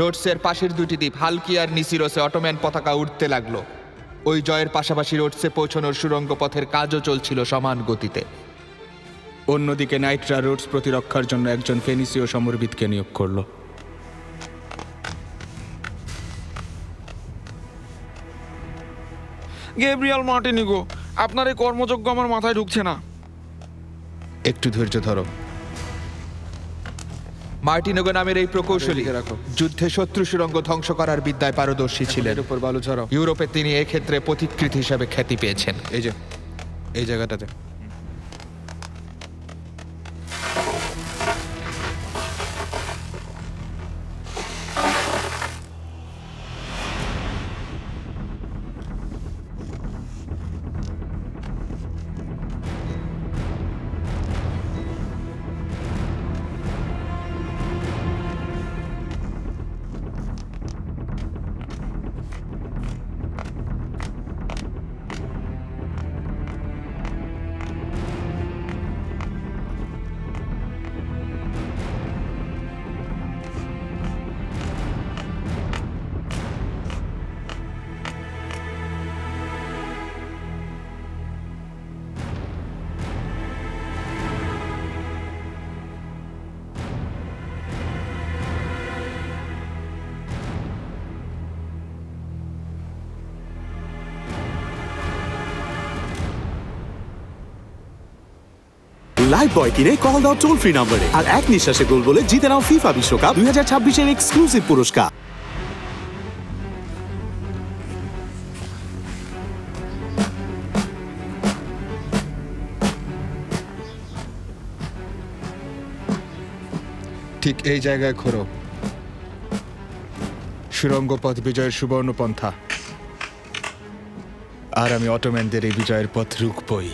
রোডসের পাশের দুটি দ্বীপ হালকি আর নিসিরোসে অটোম্যান পতাকা উঠতে লাগলো। ওই জয়ের পাশাপাশি রোডসে পৌঁছানোর সুড়ঙ্গ পথের কাজও চলছিল সমান গতিতে। অন্যদিকে নাইটরা রোডস প্রতিরক্ষার জন্য একজন ফেনিসীয় সমরবিদকে নিয়োগ করল। গ্যাব্রিয়েল মার্টিনিগো, আপনার এই কর্মযজ্ঞ আমার মাথায় ঢুকছে না। একটু ধৈর্য ধরো। মার্টিনোগো নামের এই প্রকৌশলী যুদ্ধে শত্রু সুড়ঙ্গ ধ্বংস করার বিদ্যায় পারদর্শী ছিলেন। উপর বালু ছড়াও। ইউরোপে তিনি এক্ষেত্রে পথিকৃৎ হিসাবে খ্যাতি পেয়েছেন। এই যে এই জায়গাটাতে। লাইফ বয় কিনে কল দাও টোল ফ্রি নম্বরে আর এক নিঃশ্বাসে গোল বলে জিতে নাও ফিফা বিশ্বকাপ 2026-এর এক্সক্লুসিভ পুরস্কার। ঠিক এই জায়গায় ঘোরো। সুড়ঙ্গ পথ বিজয়ের সুবর্ণ পন্থা। আর আমি অটোম্যানদের এই বিজয়ের পথ রুখবই।